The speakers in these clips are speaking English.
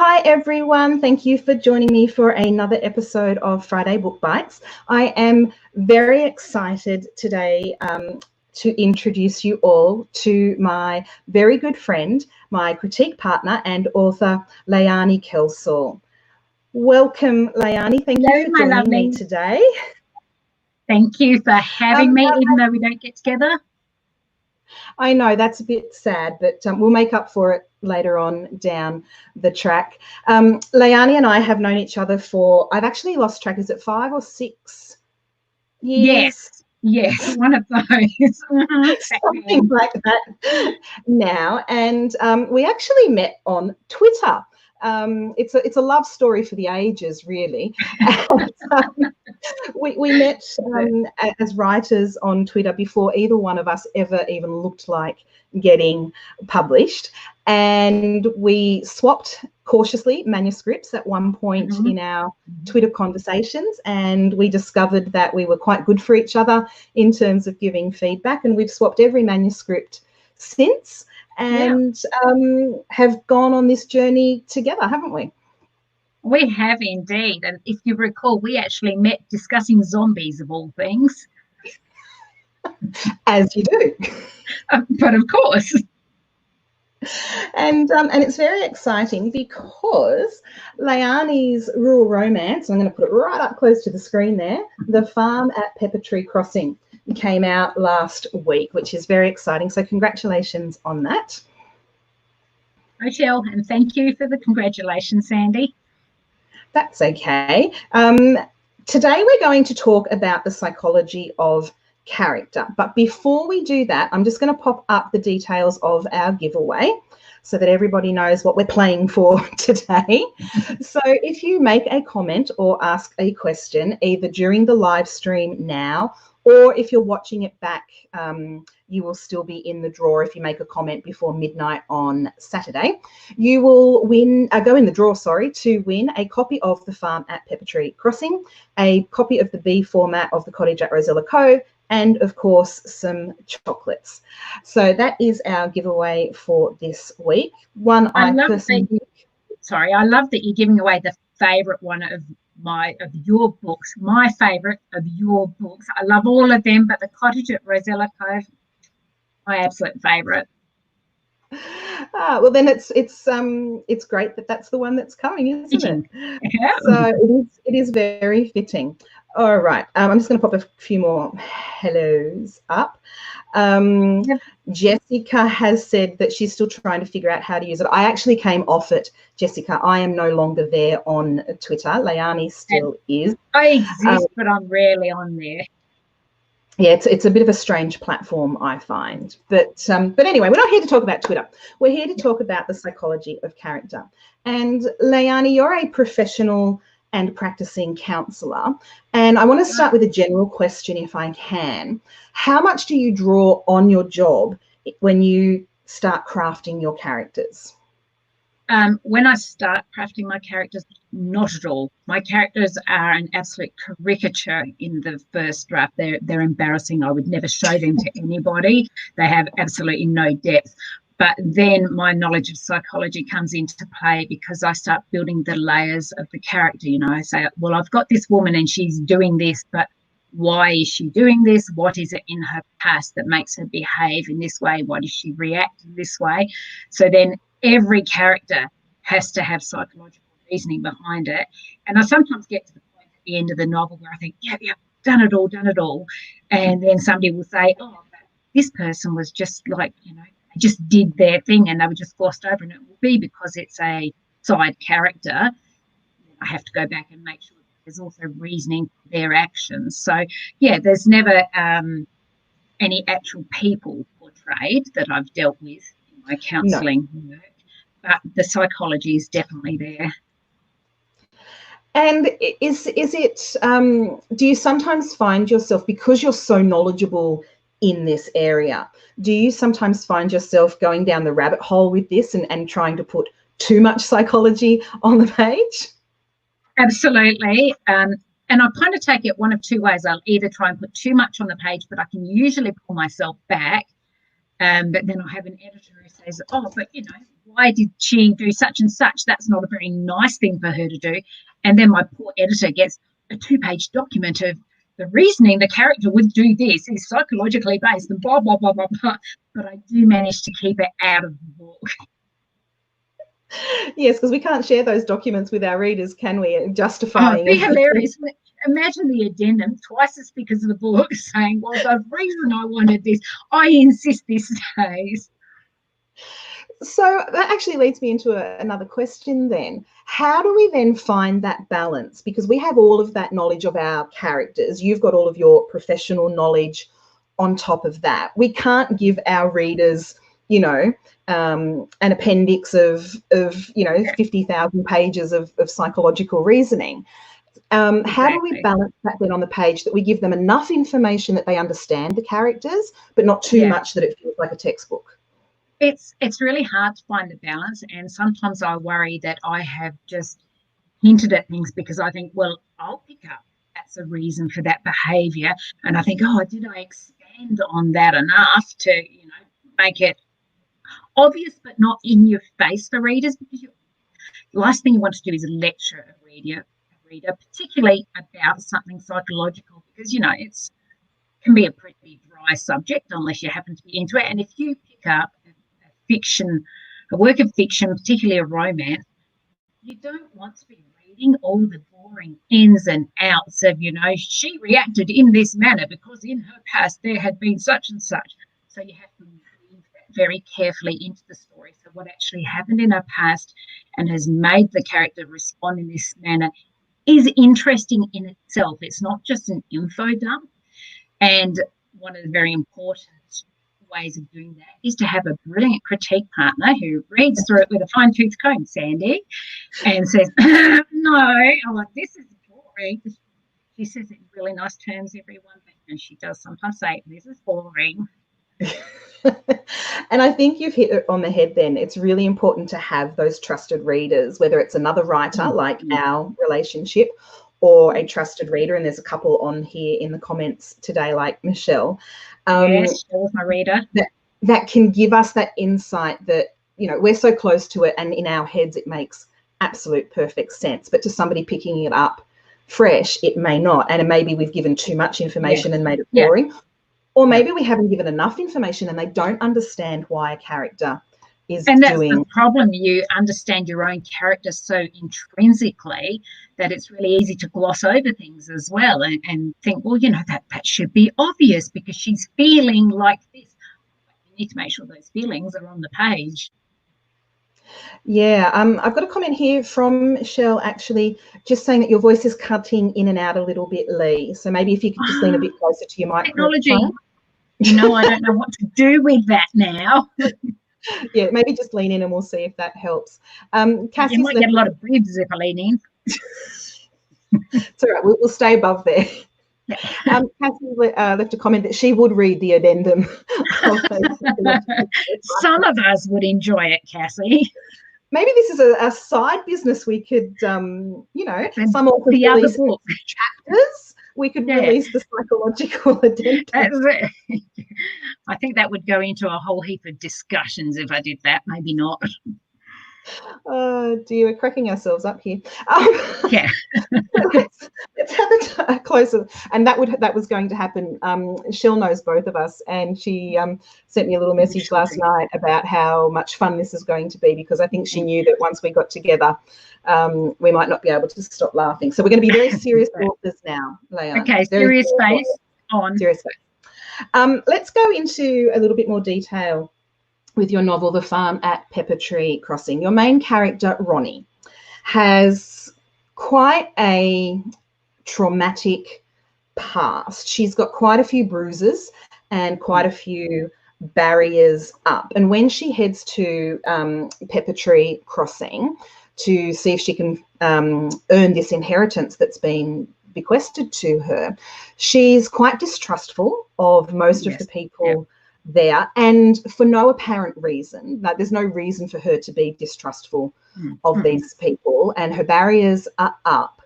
Hi everyone, thank you for joining me for another episode of Friday Book Bites. I am very excited today to introduce you all to my very good friend, my critique partner and author, Leonie Kelsall. Welcome, Leonie. Thank you for joining me today. Thank you for having me, even though we don't get together. I know that's a bit sad, but we'll make up for it later on down the track. Leonie and I have known each other for, I've actually lost track, is it 5 or 6 years? Yes, one of those. Something like that now. And we actually met on Twitter. It's a love story for the ages, really. And, we met as writers on Twitter before either one of us ever even looked like getting published, and we swapped cautiously manuscripts at one point in our Twitter conversations, and we discovered that we were quite good for each other in terms of giving feedback, and we've swapped every manuscript since and have gone on this journey together, haven't we? We have indeed. And if you recall, we actually met discussing zombies of all things. As you do. But of course. And it's very exciting because Leonie's rural romance, I'm going to put it right up close to the screen there, The Farm at Pepper Tree Crossing, came out last week, which is very exciting. So congratulations on that. Rochelle, and thank you for the congratulations, Sandy. That's okay. Today we're going to talk about the psychology of character. But before we do that, I'm just going to pop up the details of our giveaway so that everybody knows what we're playing for today. So if you make a comment or ask a question either during the live stream now, or if you're watching it back, you will still be in the draw if you make a comment before midnight on Saturday. You will go in the draw, to win a copy of The Farm at Pepper Tree Crossing, a copy of the B format of The Cottage at Rosella Cove, and of course some chocolates. So that is our giveaway for this week. I love that you're giving away the favourite one of your books. My favourite of your books. I love all of them, but The Cottage at Rosella Cove, my absolute favourite. Well, then it's great that that's the one that's coming, isn't it? Yeah. So it is very fitting. All right, I'm just going to pop a few more hellos up. Jessica has said that she's still trying to figure out how to use it. I actually came off it, Jessica. I am no longer there on Twitter. Leonie still is. I exist, but I'm rarely on there. Yeah, it's a bit of a strange platform, I find. But anyway, we're not here to talk about Twitter. We're here to talk about the psychology of character. And Leonie, you're a professional and practicing counsellor. And I want to start with a general question, if I can. How much do you draw on your job when you start crafting your characters? When I start crafting my characters, not at all. My characters are an absolute caricature in the first draft. They're embarrassing. I would never show them to anybody. They have absolutely no depth. But then my knowledge of psychology comes into play because I start building the layers of the character. You know, I say, well, I've got this woman and she's doing this, but why is she doing this? What is it in her past that makes her behave in this way? Why does she react in this way? So then every character has to have psychological reasoning behind it. And I sometimes get to the point at the end of the novel where I think, yeah, done it all. And then somebody will say, oh, but this person was just like, just did their thing and they were just glossed over, and it will be because it's a side character. I have to go back and make sure there's also reasoning for their actions. So, yeah, there's never any actual people portrayed that I've dealt with in my counselling work, but the psychology is definitely there. And is it, do you sometimes find yourself, because you're so knowledgeable in this area, do you sometimes find yourself going down the rabbit hole with this and trying to put too much psychology on the page? Absolutely. And I kind of take it one of two ways. I'll either try and put too much on the page, but I can usually pull myself back But then I have an editor who says, oh, but, you know, why did she do such and such? That's not a very nice thing for her to do. And then my poor editor gets a 2-page document of the reasoning the character would do this is psychologically based and blah, blah, blah, blah, blah. But I do manage to keep it out of the book. Yes, because we can't share those documents with our readers, can we? Justifying it'd be hilarious. Imagine the addendum, twice as thick as the book, saying, well, the reason I wanted this, I insist this stays. So that actually leads me into another question then. How do we then find that balance? Because we have all of that knowledge of our characters. You've got all of your professional knowledge on top of that. We can't give our readers, you know, an appendix of 50,000 pages of psychological reasoning. How do we balance that then on the page, that we give them enough information that they understand the characters, but not too much that it feels like a textbook? It's really hard to find the balance, and sometimes I worry that I have just hinted at things because I think, well, I'll pick up that's a reason for that behaviour, and I think, oh, did I expand on that enough to, you know, make it obvious but not in your face for readers? Because the last thing you want to do is lecture a reader, particularly about something psychological, because, you know, it's can be a pretty dry subject unless you happen to be into it. And if you pick up a work of fiction, particularly a romance, you don't want to be reading all the boring ins and outs of, you know, she reacted in this manner because in her past there had been such and such. So you have to weave that very carefully into the story. So what actually happened in her past and has made the character respond in this manner is interesting in itself. It's not just an info dump. And one of the very important ways of doing that is to have a brilliant critique partner who reads through it with a fine-tooth comb, Sandy, and says, no, I'm like, this is boring. She says it in really nice terms, everyone, and she does sometimes say, this is boring. And I think you've hit it on the head then. It's really important to have those trusted readers, whether it's another writer like our relationship or a trusted reader, and there's a couple on here in the comments today like Michelle. Yes, she was my reader. That can give us that insight that, you know, we're so close to it and in our heads it makes absolute perfect sense, but to somebody picking it up fresh it may not, and maybe we've given too much information and made it boring. Or maybe we haven't given enough information and they don't understand why a character is doing. And that's the problem. You understand your own character so intrinsically that it's really easy to gloss over things as well and think, well, you know, that should be obvious because she's feeling like this. You need to make sure those feelings are on the page. Yeah, I've got a comment here from Michelle actually just saying that your voice is cutting in and out a little bit, Lee. So maybe if you could just lean a bit closer to your microphone. Technology. You know, I don't know what to do with that now. Yeah, maybe just lean in and we'll see if that helps. Cassie's you might get a lot of ribs if I lean in. It's all right, we'll stay above there. Cassie left a comment that she would read the addendum. Some of us would enjoy it, Cassie. Maybe this is a side business we could, you know, some authors release chapters. We could release the psychological addendum. I think that would go into a whole heap of discussions if I did that. Maybe not. Oh dear, we're cracking ourselves up here. Yeah. let's have a closer, and that was going to happen. Shell knows both of us, and she sent me a little message last night about how much fun this is going to be, because I think she knew that once we got together, we might not be able to stop laughing. So we're going to be very serious authors now, Leon. Okay, serious face on. Serious face. Let's go into a little bit more detail with your novel, The Farm at Pepper Tree Crossing. Your main character, Ronnie, has quite a traumatic past. She's got quite a few bruises and quite a few barriers up. And when she heads to Pepper Tree Crossing to see if she can earn this inheritance that's been bequested to her, she's quite distrustful of most of the people there, and for no apparent reason. Like, there's no reason for her to be distrustful of these people, and her barriers are up,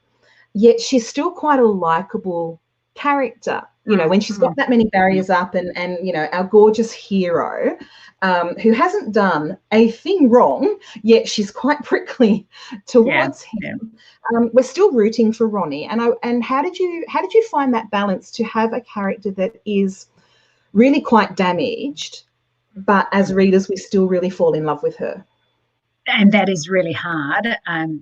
yet she's still quite a likable character, you know, when she's got that many barriers up and you know, our gorgeous hero who hasn't done a thing wrong, yet she's quite prickly towards him. We're still rooting for Ronnie. And how did you find that balance to have a character that is really quite damaged, but as readers, we still really fall in love with her? And that is really hard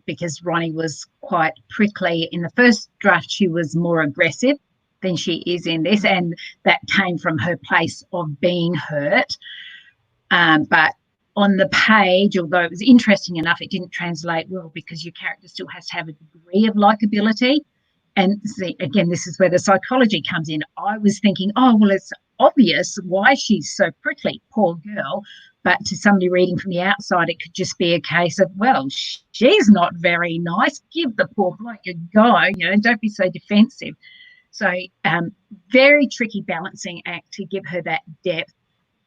because Ronnie was quite prickly. In the first draft, she was more aggressive than she is in this, and that came from her place of being hurt. But on the page, although it was interesting enough, it didn't translate well because your character still has to have a degree of likability. And see, again, this is where the psychology comes in. I was thinking, oh, well, it's obvious why she's so prickly, poor girl. But to somebody reading from the outside, it could just be a case of, well, she's not very nice. Give the poor bloke a go, you know, don't be so defensive. So very tricky balancing act to give her that depth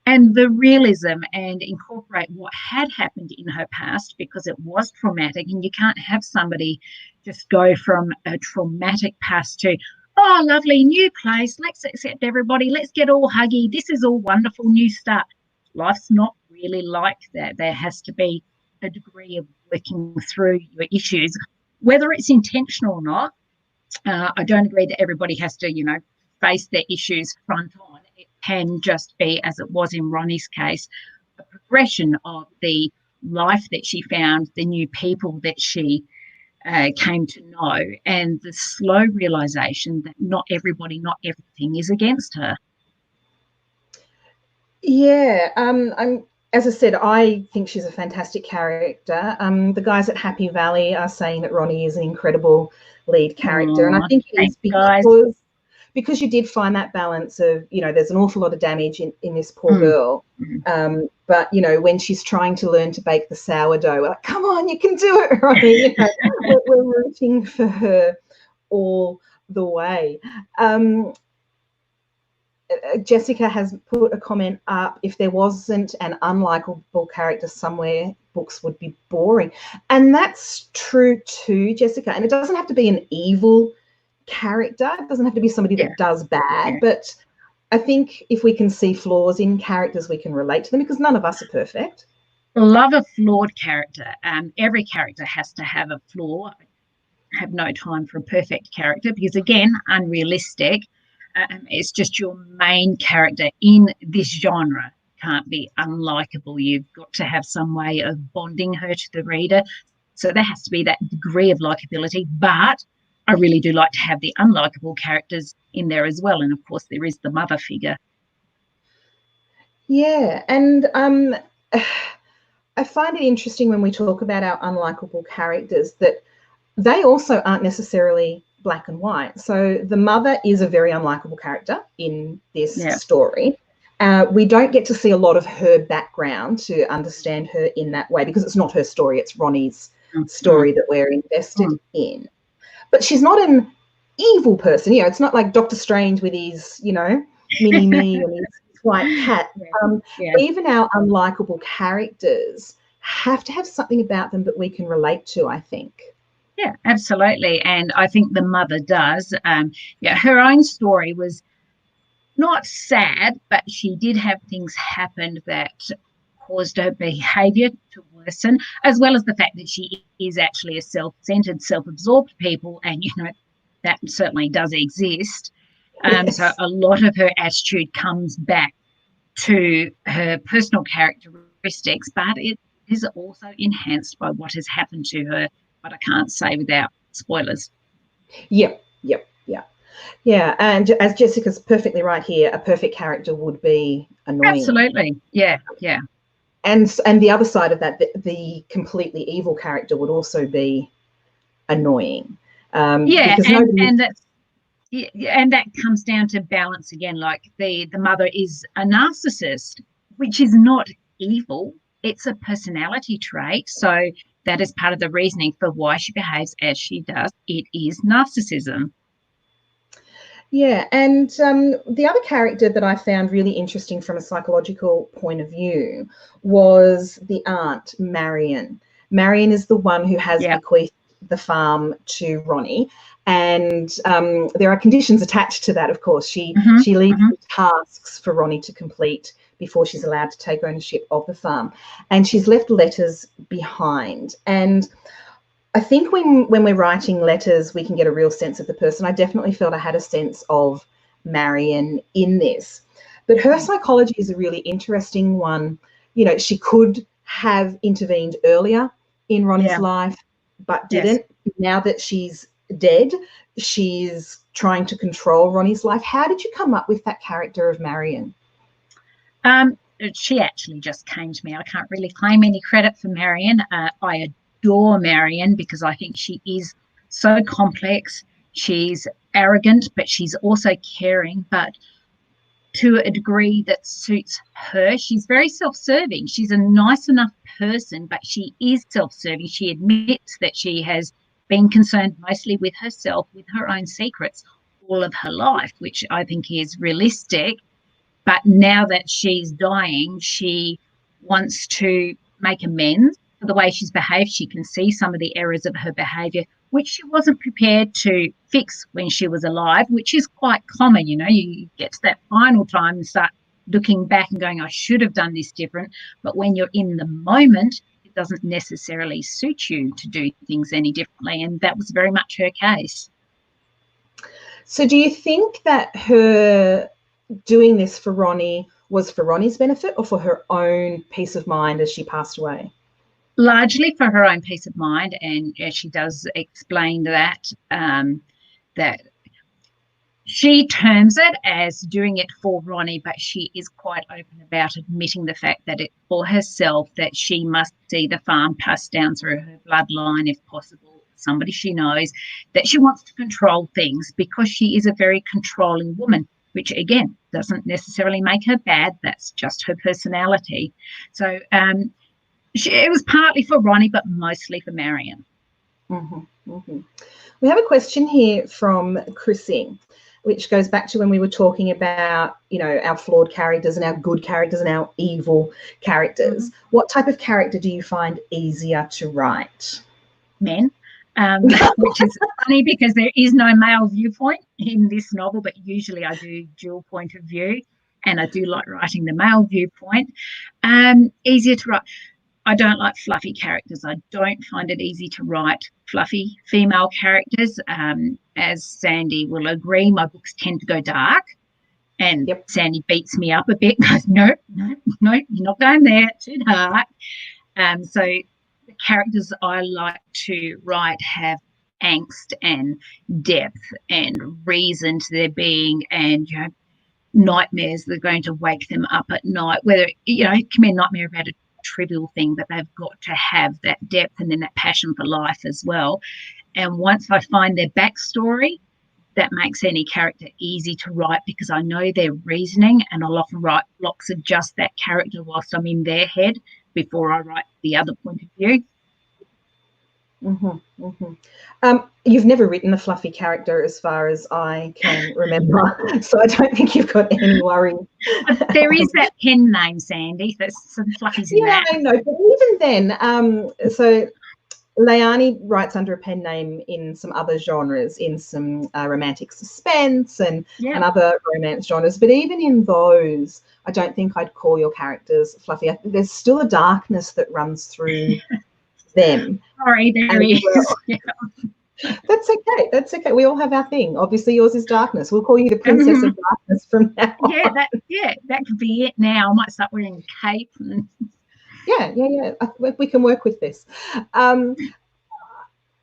and the realism and incorporate what had happened in her past, because it was traumatic, and you can't have somebody just go from a traumatic past to, oh, lovely, new place, let's accept everybody, let's get all huggy, this is all wonderful, new start. Life's not really like that. There has to be a degree of working through your issues, whether it's intentional or not. I don't agree that everybody has to, you know, face their issues front on. It can just be, as it was in Ronnie's case, a progression of the life that she found, the new people that she came to know, and the slow realisation that not everybody, not everything is against her. Yeah, as I said, I think she's a fantastic character. The guys at Happy Valley are saying that Ronnie is an incredible lead character, and I think it is because you did find that balance of, you know, there's an awful lot of damage in this poor girl, but, you know, when she's trying to learn to bake the sourdough, we're like, come on, you can do it, Ronnie. You know, we're rooting for her all the way. Jessica has put a comment up, if there wasn't an unlikable character somewhere, books would be boring. And that's true too, Jessica. And it doesn't have to be an evil character. It doesn't have to be somebody that does bad. But I think if we can see flaws in characters, we can relate to them, because none of us are perfect. Love a flawed character. Every character has to have a flaw. I have no time for a perfect character because, again, unrealistic. It's just your main character in this genre can't be unlikable. You've got to have some way of bonding her to the reader. So there has to be that degree of likability. But I really do like to have the unlikable characters in there as well. And, of course, there is the mother figure. Yeah, and I find it interesting when we talk about our unlikable characters that they also aren't necessarily black and white. So the mother is a very unlikable character in this story. We don't get to see a lot of her background to understand her in that way, because it's not her story, it's Ronnie's story that we're invested in. But she's not an evil person. You know, it's not like Doctor Strange with his, you know, mini-me and his white cat. Even our unlikable characters have to have something about them that we can relate to, I think. Yeah, absolutely. And I think the mother does. Her own story was not sad, but she did have things happen that caused her behaviour to worsen, as well as the fact that she is actually a self-centred, self-absorbed people, and, you know, that certainly does exist. So a lot of her attitude comes back to her personal characteristics, but it is also enhanced by what has happened to her. But I can't say without spoilers. Yeah. And as Jessica's perfectly right here, a perfect character would be annoying. Absolutely. Yeah. And the other side of that, the completely evil character would also be annoying. And that comes down to balance again. Like the mother is a narcissist, which is not evil. It's a personality trait. So that is part of the reasoning for why she behaves as she does. It is narcissism. Yeah, and the other character that I found really interesting from a psychological point of view was the aunt, Marion. Marion is the one who has bequeathed the farm to Ronnie, and there are conditions attached to that, of course. She leaves tasks for Ronnie to complete before she's allowed to take ownership of the farm, and she's left letters behind. And I think when we're writing letters, we can get a real sense of the person. I definitely felt I had a sense of Marion in this. But her psychology is a really interesting one. You know, she could have intervened earlier in Ronnie's life, but didn't. Yes. Now that she's dead, she's trying to control Ronnie's life. How did you come up with that character of Marion? She actually just came to me. I can't really claim any credit for Marion. I adore Marion because I think she is so complex. She's arrogant, but she's also caring, but to a degree that suits her. She's very self-serving. She's a nice enough person, but she is self-serving. She admits that she has been concerned mostly with herself, with her own secrets all of her life, which I think is realistic. But now that she's dying, she wants to make amends for the way she's behaved. She can see some of the errors of her behaviour, which she wasn't prepared to fix when she was alive, which is quite common. You know, you get to that final time and start looking back and going, I should have done this different. But when you're in the moment, it doesn't necessarily suit you to do things any differently. And that was very much her case. So do you think that her doing this for Ronnie was for Ronnie's benefit or for her own peace of mind as she passed away? Largely for her own peace of mind, and she does explain that that she terms it as doing it for Ronnie, but she is quite open about admitting the fact that it's for herself, that she must see the farm passed down through her bloodline if possible, somebody she knows, that she wants to control things because she is a very controlling woman, which again doesn't necessarily make her bad. That's just her personality. So it was partly for Ronnie, but mostly for Marion. We have a question here from Chrissy, which goes back to when we were talking about, you know, our flawed characters and our good characters and our evil characters. What type of character do you find easier to write? Men, which is funny because there is no male viewpoint in this novel, but usually I do dual point of view, and I do like writing the male viewpoint. Easier to write. I don't like fluffy characters. I don't find it easy to write fluffy female characters. As Sandy will agree, my books tend to go dark, and Sandy beats me up a bit, goes, no, you're not going there, too dark. So the characters I like to write have angst and depth and reason to their being, and, you know, nightmares that are going to wake them up at night, whether, you know, it can be a nightmare about a trivial thing, but they've got to have that depth and then that passion for life as well. And once I find their backstory, that makes any character easy to write because I know their reasoning, and I'll often write blocks of just that character whilst I'm in their head before I write the other point of view. You've never written a fluffy character as far as I can remember, so I don't think you've got any worry. There is that pen name, Sandy. There's some fluffies in that. Yeah, I know, but even then, so Leonie writes under a pen name in some other genres, in some romantic suspense and other romance genres, but even in those, I don't think I'd call your characters fluffy. There's still a darkness that runs through them. Sorry, there is. That's okay. That's okay. We all have our thing. Obviously, yours is darkness. We'll call you the Princess of Darkness from now on. That could be it now. I might start wearing a cape. Yeah. We can work with this.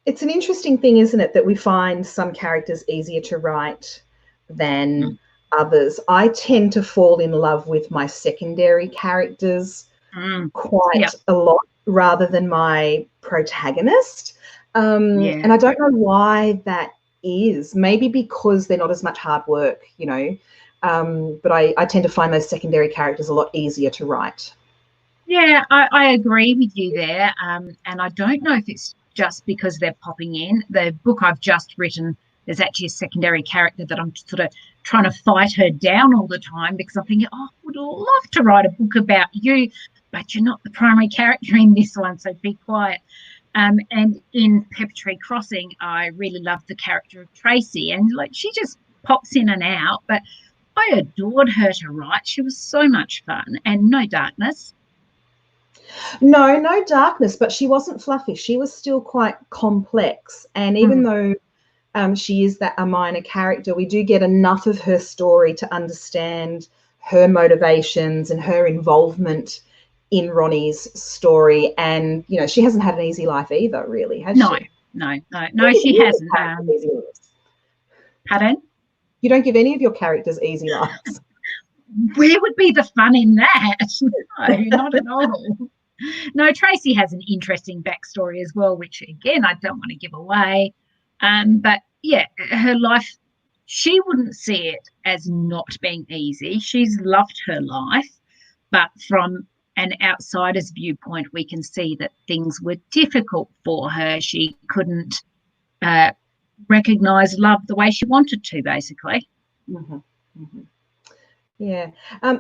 It's an interesting thing, isn't it, that we find some characters easier to write than others. I tend to fall in love with my secondary characters quite a lot rather than my protagonist. And I don't know why that is. Maybe because they're not as much hard work, you know. But I tend to find those secondary characters a lot easier to write. Yeah, I agree with you there. And I don't know if it's just because they're popping in. The book I've just written, there's actually a secondary character that I'm sort of trying to fight her down all the time because I'm thinking, I would love to write a book about you, but you're not the primary character in this one, so be quiet. And in Pepper Crossing, I really loved the character of Tracy, and like she just pops in and out, but I adored her to write. She was so much fun, and no darkness. No darkness, but she wasn't fluffy. She was still quite complex. And even though she is a minor character, we do get enough of her story to understand her motivations and her involvement in Ronnie's story. And, you know, she hasn't had an easy life either, really, has she? No, she hasn't. Pardon? You don't give any of your characters easy lives. Where would be the fun in that? No, not at all. No, Tracy has an interesting backstory as well, which, again, I don't want to give away. But, yeah, her life, she wouldn't see it as not being easy. She's loved her life, but from an outsider's viewpoint, we can see that things were difficult for her. She couldn't recognise love the way she wanted to, basically. Yeah.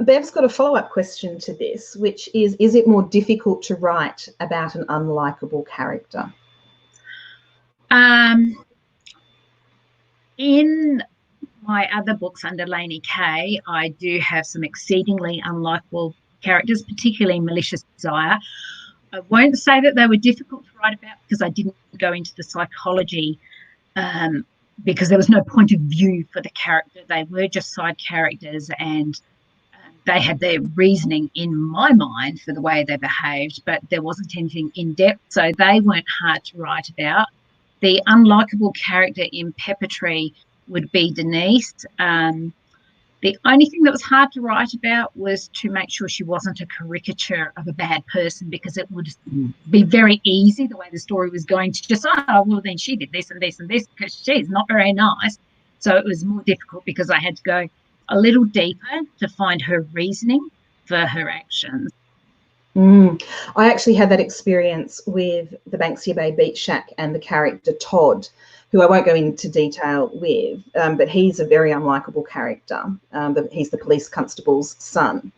Bev's got a follow-up question to this, which is it more difficult to write about an unlikable character? In my other books under Leonie K, I do have some exceedingly unlikable characters, particularly Malicious Desire. I won't say that they were difficult to write about because I didn't go into the psychology because there was no point of view for the character. They were just side characters, and they had their reasoning in my mind for the way they behaved, but there wasn't anything in depth, so they weren't hard to write about. The unlikable character in Pepper Tree would be Denise. The only thing that was hard to write about was to make sure she wasn't a caricature of a bad person, because it would be very easy, the way the story was going, to just, oh, well, then she did this and this and this, because she's not very nice. So it was more difficult because I had to go a little deeper to find her reasoning for her actions. I actually had that experience with the Banksia Bay Beach Shack and the character Todd, who I won't go into detail with, but he's a very unlikable character. He's the police constable's son.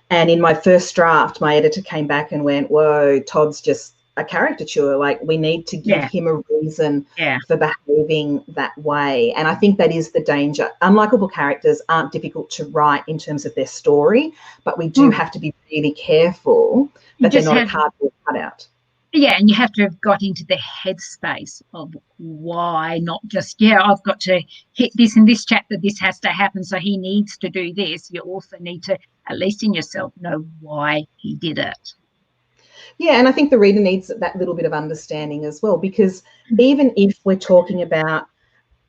And in my first draft, my editor came back and went, whoa, Todd's just a caricature. Like, we need to give him a reason for behaving that way. And I think that is the danger. Unlikable characters aren't difficult to write in terms of their story, but we do have to be really careful that they're not a cardboard cutout. Yeah, and you have to have got into the headspace of why, not just, I've got to hit this in this chapter, this has to happen, so he needs to do this. You also need to, at least in yourself, know why he did it. Yeah, and I think the reader needs that little bit of understanding as well, because even if we're talking about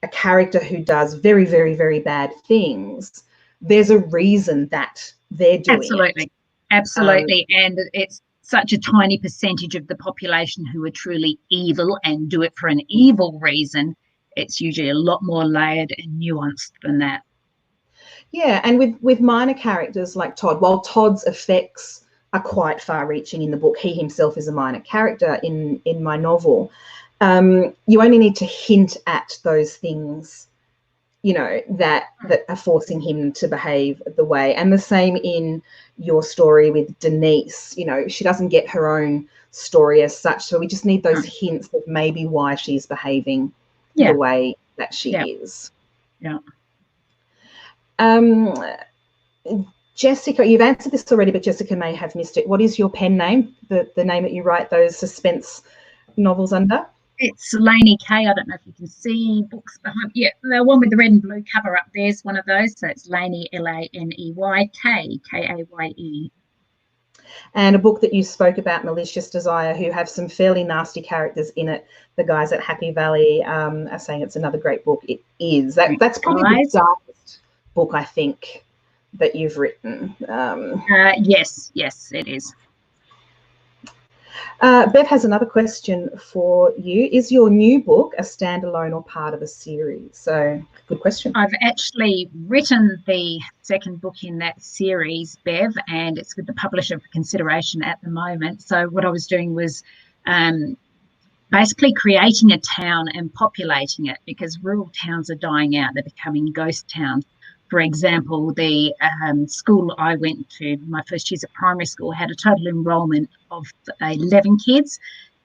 a character who does very, very, very bad things, there's a reason that they're doing it. Absolutely. And it's such a tiny percentage of the population who are truly evil and do it for an evil reason. It's usually a lot more layered and nuanced than that. Yeah, and with minor characters like Todd, while Todd's effects are quite far-reaching in the book, he himself is a minor character in my novel. You only need to hint at those things, you know, that are forcing him to behave the way. And the same in your story with Denise. You know, she doesn't get her own story as such, so we just need those hints of maybe why she's behaving the way that she is. Yeah. Jessica, you've answered this already, but Jessica may have missed it. What is your pen name, the name that you write those suspense novels under? It's Leonie K. I don't know if you can see books behind. Yeah, the one with the red and blue cover up there's one of those. So it's Leonie, Laney, K, Kaye. And a book that you spoke about, Malicious Desire, who have some fairly nasty characters in it. The guys at Happy Valley are saying it's another great book. It is. That's probably the darkest book, I think, that you've written. Yes, it is. Bev has another question for you. Is your new book a standalone or part of a series? So, good question. I've actually written the second book in that series, Bev, and it's with the publisher for consideration at the moment. So what I was doing was basically creating a town and populating it, because rural towns are dying out. They're becoming ghost towns. For example, the school I went to, my first years at primary school, had a total enrolment of 11 kids,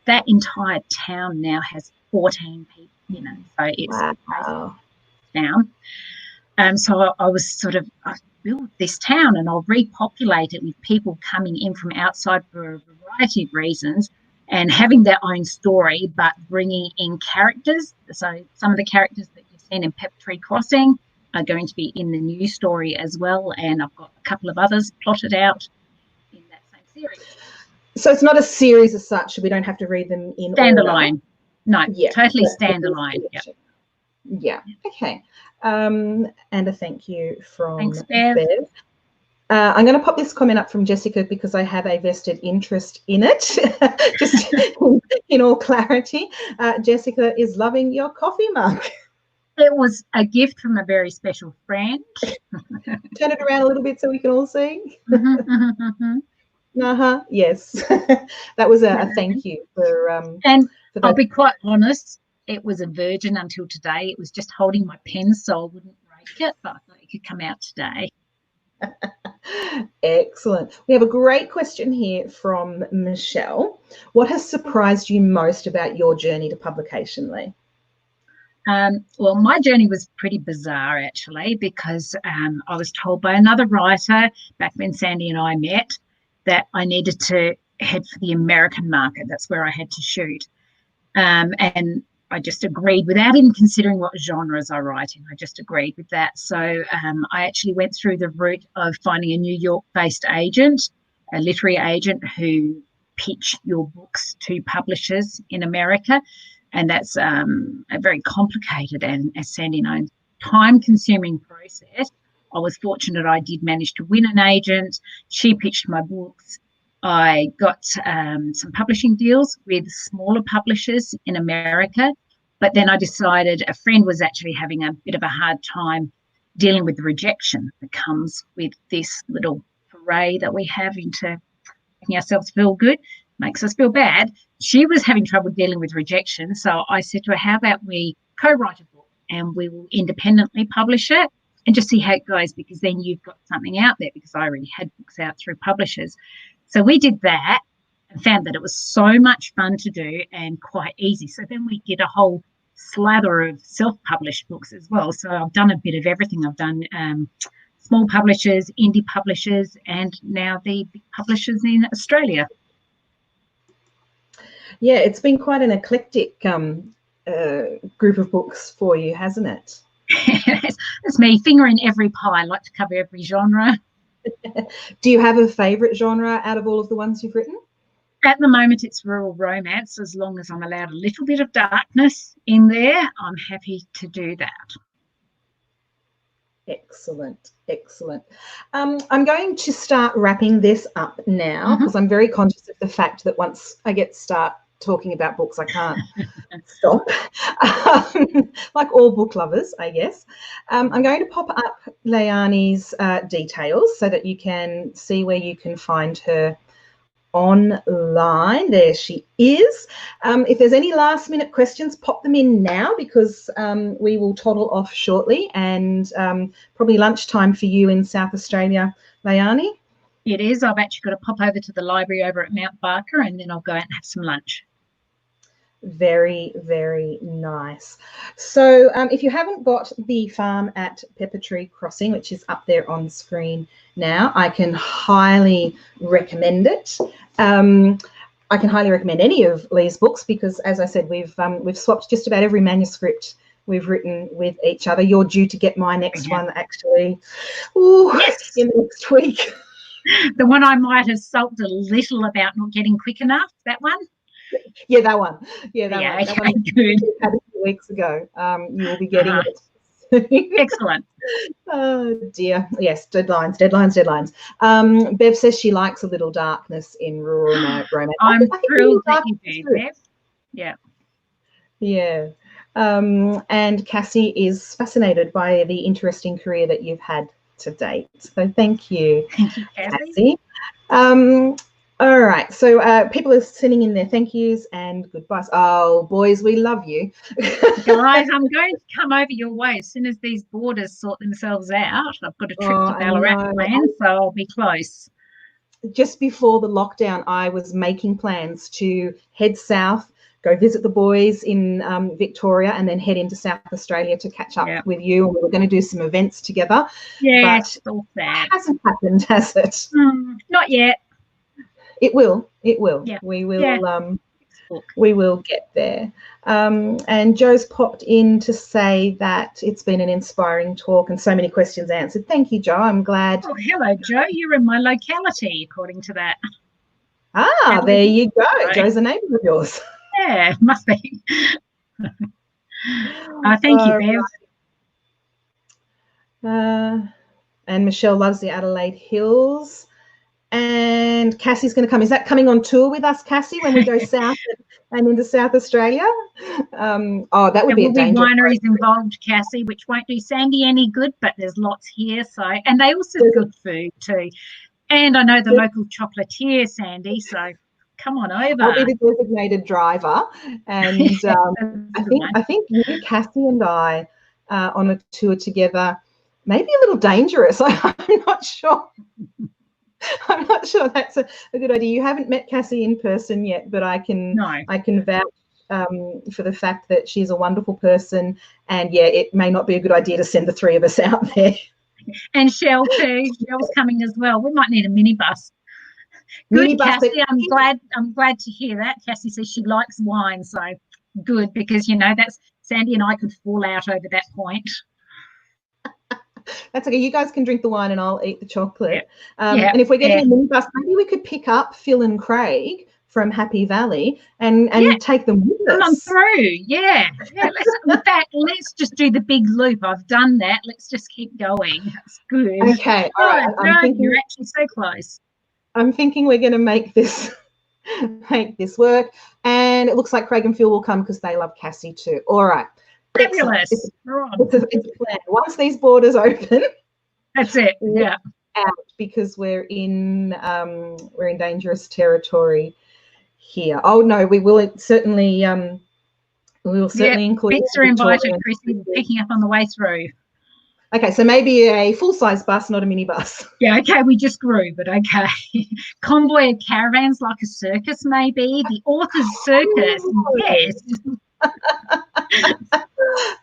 that entire town now has 14 people, you know, so it's wow. a town. So I was sort of, I built this town and I'll repopulate it with people coming in from outside for a variety of reasons and having their own story, but bringing in characters. So some of the characters that you've seen in Pepper Tree Crossing are going to be in the new story as well. And I've got a couple of others plotted out in that same series. So it's not a series as such. We don't have to read them in standalone. order. No, yeah, totally standalone. Yeah. Okay. And a thank you from Thanks, Bev. I'm going to pop this comment up from Jessica because I have a vested interest in it, just in all clarity. Jessica is loving your coffee mug. It was a gift from a very special friend. Turn it around a little bit so we can all see. Yes. That was a thank you for and for I'll be quite honest, it was a virgin until today. It was just holding my pen so I wouldn't break it, but I thought it could come out today. Excellent. We have a great question here from Michelle. What has surprised you most about your journey to publication, Lee? Well, my journey was pretty bizarre, actually, because I was told by another writer back when Sandy and I met that I needed to head for the American market. That's where I had to shoot. And I just agreed without even considering what genres I write in. I just agreed with that. So I actually went through the route of finding a New York-based agent, a literary agent who pitch your books to publishers in America. And that's a very complicated and, as Sandy knows, time-consuming process. I was fortunate I did manage to win an agent. She pitched my books. I got some publishing deals with smaller publishers in America, but then I decided a friend was actually having a bit of a hard time dealing with the rejection that comes with this little foray that we have into making ourselves feel good, makes us feel bad. She was having trouble dealing with rejection, so I said to her, how about we co-write a book and we will independently publish it and just see how it goes, because then you've got something out there, because I already had books out through publishers. So we did that and found that it was so much fun to do and quite easy. So then we did a whole slather of self-published books as well. So I've done a bit of everything. I've done small publishers, indie publishers, and now the big publishers in Australia. Yeah, it's been quite an eclectic group of books for you, hasn't it? It's me, finger in every pie. I like to cover every genre. Do you have a favourite genre out of all of the ones you've written? At the moment, it's rural romance. As long as I'm allowed a little bit of darkness in there, I'm happy to do that. Excellent, excellent. I'm going to start wrapping this up now because I'm very conscious of the fact that once I start talking about books, I can't stop, like all book lovers, I guess. I'm going to pop up Leonie's details so that you can see where you can find her online. There she is. If there's any last minute questions, pop them in now, because we will toddle off shortly, and probably lunchtime for you in South Australia, Leonie. It is. I've actually got to pop over to the library over at Mount Barker, and then I'll go out and have some lunch. Very, very nice. So if you haven't got the farm at Pepper Tree Crossing, which is up there on screen now, I can highly recommend it. I can highly recommend any of Lee's books because, as I said, we've swapped just about every manuscript we've written with each other. You're due to get my next one actually in the next week. The one I might have sulked a little about not getting quick enough, that one? Yeah, that one. Yeah, that one. Okay, that one good. Had a few weeks ago. You will be getting it. Excellent. Oh dear. Yes, deadlines. Bev says she likes a little darkness in rural romance. I'm thrilled that you do, Bev. Yeah. Yeah. And Cassie is fascinated by the interesting career that you've had to date. So thank you, Cassie. All right, so people are sending in their thank yous and goodbyes. Oh, boys, we love you. Guys, I'm going to come over your way as soon as these borders sort themselves out. I've got a trip to Ballarat planned, so I'll be close. just before the lockdown, I was making plans to head south, go visit the boys in Victoria, and then head into South Australia to catch up with you. And we were going to do some events together. Yes, but all sad. It hasn't happened, has it? Not yet. It will. It will. Yeah. We will. Yeah. We will get there. And Joe's popped in to say that it's been an inspiring talk and so many questions answered. Thank you, Joe. I'm glad. Oh, hello, Joe. You're in my locality, according to that. Ah, there you go. Joe's a neighbour of yours. Yeah, must be. Thank you, Bev. And Michelle loves the Adelaide Hills. And Cassie's going to come. Is that coming on tour with us, Cassie, when we go south and into South Australia? Oh, that would be a dangerous. There will be wineries involved, Cassie, which won't do Sandy any good, but there's lots here. So, and they also have good food too. And I know the local chocolatier, Sandy. So, come on over. I'll be the designated driver, and I think you, Cassie, and I on a tour together, maybe a little dangerous. I'm not sure. I'm not sure that's a good idea. You haven't met Cassie in person yet, but I can vouch for the fact that she's a wonderful person. And yeah, it may not be a good idea to send the three of us out there. And Shell too. Shell's coming as well. We might need a minibus. Good, Cassie. I'm glad to hear that. Cassie says she likes wine, so good, because that's Sandy and I could fall out over that point. That's okay. You guys can drink the wine and I'll eat the chocolate. And if we're getting a minibus, maybe we could pick up Phil and Craig from Happy Valley and take them with us. Come on through. Yeah. Let's just do the big loop. I've done that. Let's just keep going. That's good. Okay. All right. I'm thinking you're actually so close. I'm thinking we're going to make this work. And it looks like Craig and Phil will come because they love Cassie too. All right. Fabulous. It's a plan. Once these borders open, that's it. Yeah. Out, because we're in dangerous territory here. Oh no, we will certainly include. Pizza invited. Chrissy picking up on the way through. Okay, so maybe a full-size bus, not a minibus. Yeah, okay, we just grew, but okay. Convoy of caravans like a circus, maybe. The author's circus. Yes.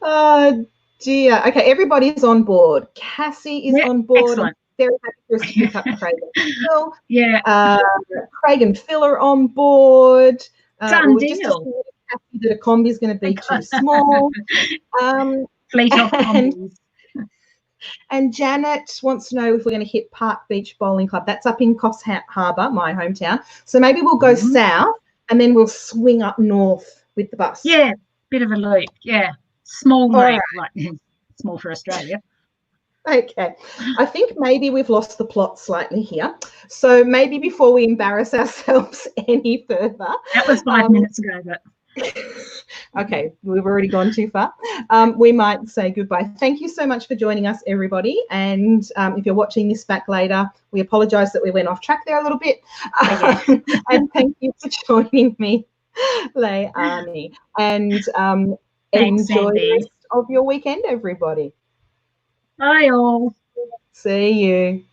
Oh dear. Okay, everybody's on board. Cassie is on board. Excellent. Very happy for us to pick up Craig and Phil. Yeah. Craig and Phil are on board. Done just deal. Happy that a combi is going to be too small. Fleet of combis. And Janet wants to know if we're going to hit Park Beach Bowling Club. That's up in Coffs Harbour, my hometown. So maybe we'll go south and then we'll swing up north with the bus. Yeah, bit of a loop. Yeah, small loop, like small for Australia. Okay, I think maybe we've lost the plot slightly here. So maybe before we embarrass ourselves any further. That was 5 minutes ago, but. Okay, we've already gone too far. We might say goodbye. Thank you so much for joining us, everybody. And if you're watching this back later, we apologise that we went off track there a little bit. And thank you for joining me, Leonie. And enjoy the rest of your weekend, everybody. Bye, all. See you.